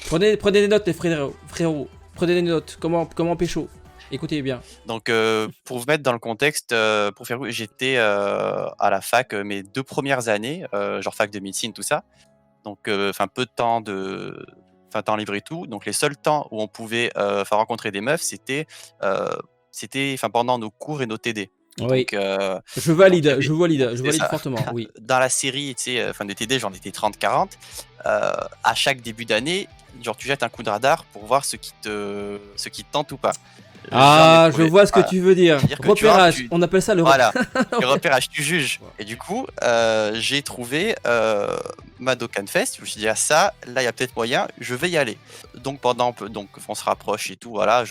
Prenez des notes, les frérot. Prenez des notes. Comment pécho. Écoutez bien. Donc, pour vous mettre dans le contexte, pour faire j'étais à la fac mes 2 premières années, genre fac de médecine, tout ça. Donc, enfin, peu de temps temps libre et tout. Donc, les seuls temps où on pouvait faire rencontrer des meufs, c'était pendant nos cours et nos TD. Oui. Donc, Je il y valide, avait, je c'est valide ça. fortement, oui. Dans la série, tu sais, des TD, j'en étais 30-40. À chaque début d'année, genre, tu jettes un coup de radar pour voir ce qui te tente ou pas. J'en ai Ah, je trouvé. vois ce que Voilà. tu veux dire. C'est-à-dire que tu vois, Repérage, on appelle ça le voilà, repérage. le Ouais. repérage, tu juges. Ouais. Et du coup, j'ai trouvé Madokan Fest. Je me suis dit, ah, ça, là, il y a peut-être moyen, je vais y aller. Donc, donc, on se rapproche et tout, voilà.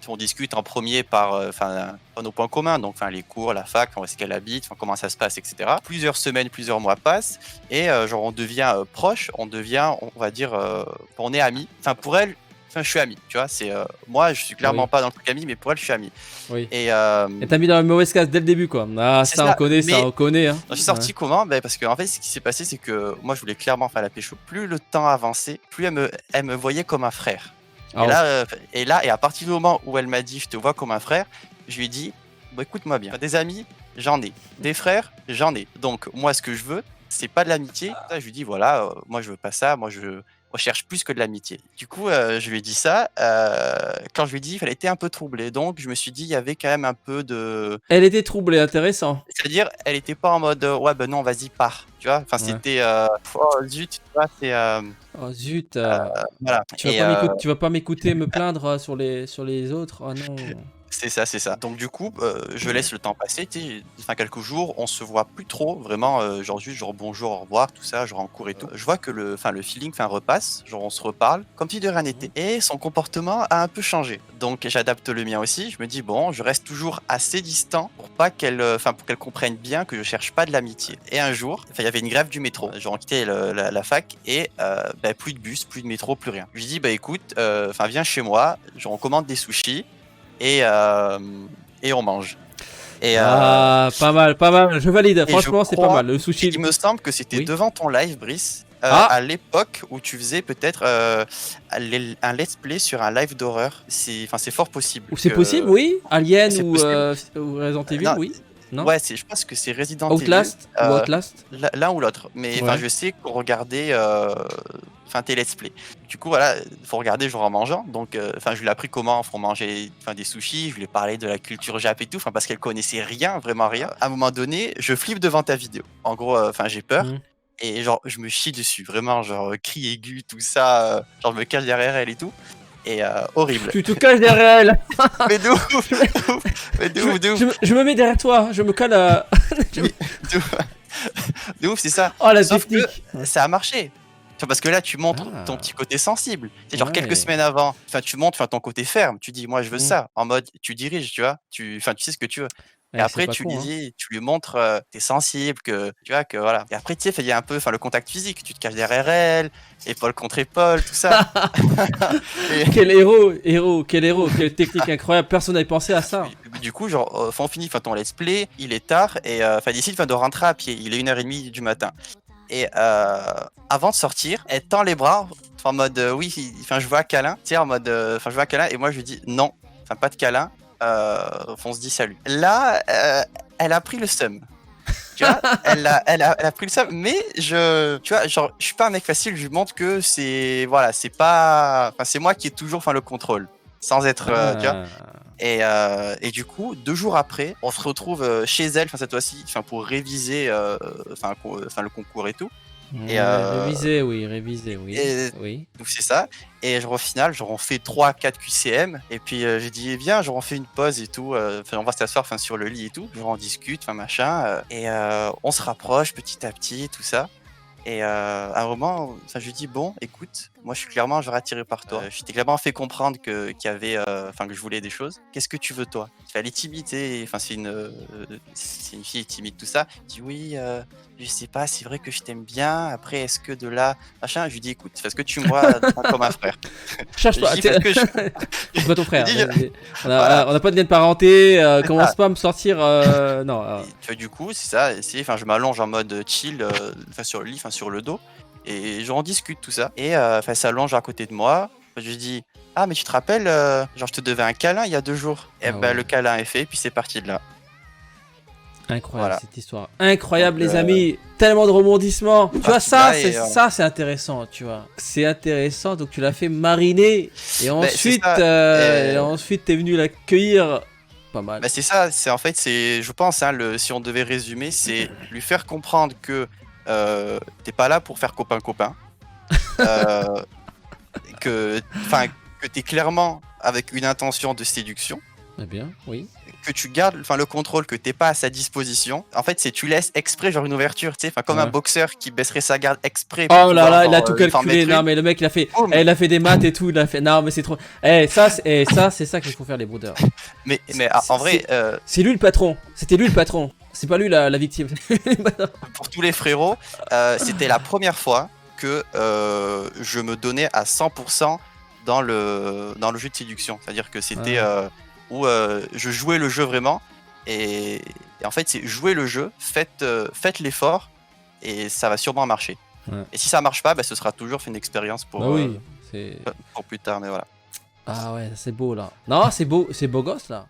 On discute en premier par nos points communs, donc les cours, la fac, où est-ce qu'elle habite, comment ça se passe, etc. Plusieurs semaines, plusieurs mois passent et genre on devient proche, on va dire, on est amis. Enfin, pour elle, je suis ami, tu vois. Moi, je suis clairement Oui, pas dans le truc ami, mais pour elle, je suis ami. oui. Et Et t'as mis dans la mauvaise case dès le début, quoi. Ah, c'est ça on ça. connaît, ça Mais on connaît, hein. j'en suis Ouais. sorti comment? Parce que en fait, ce qui s'est passé, c'est que moi, je voulais clairement faire la pécho. Plus le temps avançait, plus elle me voyait comme un frère. Et Ah, là, et à partir du moment où elle m'a dit, je te vois comme un frère, je lui ai dit, bon, écoute-moi bien. Des amis, j'en ai. Des frères, j'en ai. Donc, moi, ce que je veux, c'est pas de l'amitié. Ça, je lui dis, voilà, moi, je veux pas ça. Moi, je cherche plus que de l'amitié. Du coup, je lui ai dit ça. Quand je lui ai dit, elle était un peu troublée. Donc, je me suis dit, il y avait quand même un peu de. elle était troublée, intéressant. C'est-à-dire, elle était pas en mode, ouais, ben non, vas-y, pars. Tu vois, Ouais. c'était, oh zut, tu vois, c'est. Oh zut, Voilà. tu tu vas pas m'écouter me plaindre sur les autres. Oh non. C'est ça, c'est ça. Donc du coup, je laisse le temps passer, tu sais, quelques jours, on se voit plus trop vraiment, genre juste genre bonjour, au revoir, tout ça, genre en cours et tout. Je vois que le feeling, repasse, genre on se reparle comme si de rien n'était et son comportement a un peu changé. Donc j'adapte le mien aussi, je me dis bon, je reste toujours assez distant pour pas pour qu'elle comprenne bien que je cherche pas de l'amitié. Et un jour, il y avait une grève du métro. Genre on quittait la fac et plus de bus, plus de métro, plus rien. Je lui dis bah écoute, viens chez moi, genre on commande des sushis et, on mange. Et, Ah, pas mal, pas mal. Je valide. et je Franchement, c'est pas crois, mal. Le il sushi. me semble que c'était Oui. devant ton live, Brice, Ah, à l'époque où tu faisais peut-être un let's play sur un live d'horreur. C'est fort possible ou c'est possible, que. oui. Alien C'est possible. ou Resident Evil, Non, oui. Non. ouais, je pense que c'est Resident Evil, Outlast ou Outlast. l'un ou l'autre. Mais Ouais. je sais qu'on regardait tes let's play. Du coup, voilà, faut regarder genre en mangeant. Donc, je lui ai appris comment faut manger des sushis. Je lui ai parlé de la culture Jap et tout, parce qu'elle connaissait rien, vraiment rien. À un moment donné, je flippe devant ta vidéo. En gros, j'ai peur. Hmm. Et genre, je me chie dessus, vraiment, genre, cri aigu, tout ça. Genre, je me cache derrière elle et tout. Et horrible. Tu te caches derrière elle. Mais de ouf, de ouf, mais de ouf, de ouf. Je me mets derrière toi. Je me cale à. Mais de ouf, de ouf, c'est ça. Oh la Sauf que technique. ça a marché. Tu vois, parce que là, tu montres Ah. ton petit côté sensible. C'est genre quelques Ouais. semaines avant, tu montres ton côté ferme. Tu dis, moi, je veux Hmm. ça. En mode, tu diriges, tu vois. Tu sais ce que tu veux. Et Ouais, c'est après, pas con, hein. tu lui montres, t'es sensible, que tu vois, que voilà. Et après, tu sais, il y a un peu le contact physique. Tu te caches derrière elle, épaule contre épaule, tout ça. Et Quel héros, quel héros, quelle technique incroyable. Personne n'avait pensé à ça. du coup, genre, on finit ton let's play, il est tard, et décide de rentrer à pied. Il est 1h30 du matin. Et avant de sortir, elle tend les bras en mode oui, je veux un câlin. Tu sais, en mode je veux un câlin. Et moi, je lui dis non, pas de câlin. On se dit salut. Là, elle a pris le seum. Tu vois, elle a pris le seum. Mais tu vois, genre, je suis pas un mec facile. Je lui montre que c'est pas, c'est moi qui ai toujours le contrôle, sans être, tu vois. Ah. Et du coup, 2 jours après, on se retrouve chez elle, cette fois-ci, pour réviser le concours et tout. Et, Réviser, oui, réviser, oui. et Oui. donc c'est ça. Et genre au final, genre on fait 3-4 QCM. Et puis j'ai dit, eh bien, genre on fait une pause et tout. On va s'asseoir sur le lit et tout. Genre on discute, machin. Et on se rapproche petit à petit, tout ça. Et à un moment, je lui dis bon, écoute, moi je suis clairement genre attiré par toi. Je t'ai clairement fait comprendre qu'il y avait, que je voulais des choses. Qu'est-ce que tu veux toi? Elle est timide, c'est une fille timide, tout ça. Je dis oui, je sais pas, c'est vrai que je t'aime bien. Après, est-ce que de là, machin, je lui dis écoute, parce que tu me vois comme un frère. Cherche pas. Je dis parce que C'est pas ton frère. je dis, On n'a pas de lien de parenté. c'est ça. Commence pas à me sortir. Non. Et, tu vois, du coup, c'est ça. Je m'allonge en mode chill, sur le lit, sur le dos. Et j'en discute tout ça. Et elle s'allonge à côté de moi. Je lui dis, ah, mais tu te rappelles, genre, je te devais un câlin il y a 2 jours. Et Ah ouais. le câlin est fait, puis c'est parti de là. Incroyable Voilà. cette histoire. Incroyable Donc, les amis. Tellement de rebondissements. Tu vois, ça, là, et, c'est intéressant, tu vois. C'est intéressant. Donc tu l'as fait mariner. Et ensuite, ça. ensuite t'es venu l'accueillir. Pas mal. Bah c'est ça, c'est en fait, c'est, je pense, hein, si on devait résumer, c'est lui faire comprendre que t'es pas là pour faire copain-copain, euh, enfin, que t'es clairement avec une intention de séduction, Eh bien, oui. que tu gardes, enfin, le contrôle, que t'es pas à sa disposition. En fait, c'est tu laisses exprès genre une ouverture, tu sais, enfin, comme un Ouais. boxeur qui baisserait sa garde exprès pour Oh là pouvoir là, il a genre, tout lui faire calculé. mettre Non, une. mais le mec, Boum. il a fait des maths et tout. Il a fait. Non, mais c'est trop. Ça, c'est ça qu'il faut faire les brodeurs. Mais C'est- en vrai, C'est lui le patron. C'était lui le patron. C'est pas lui la victime. pour tous les frérots, c'était la première fois que je me donnais à 100% dans le jeu de séduction. C'est-à-dire que c'était où je jouais le jeu vraiment. Et en fait, c'est jouer le jeu, faites l'effort, et ça va sûrement marcher. Ouais. Et si ça marche pas, bah, ce sera toujours une expérience pour, Bah oui. C'est. pour plus tard. Mais voilà. Ah ouais, c'est beau là. Non, c'est beau gosse là.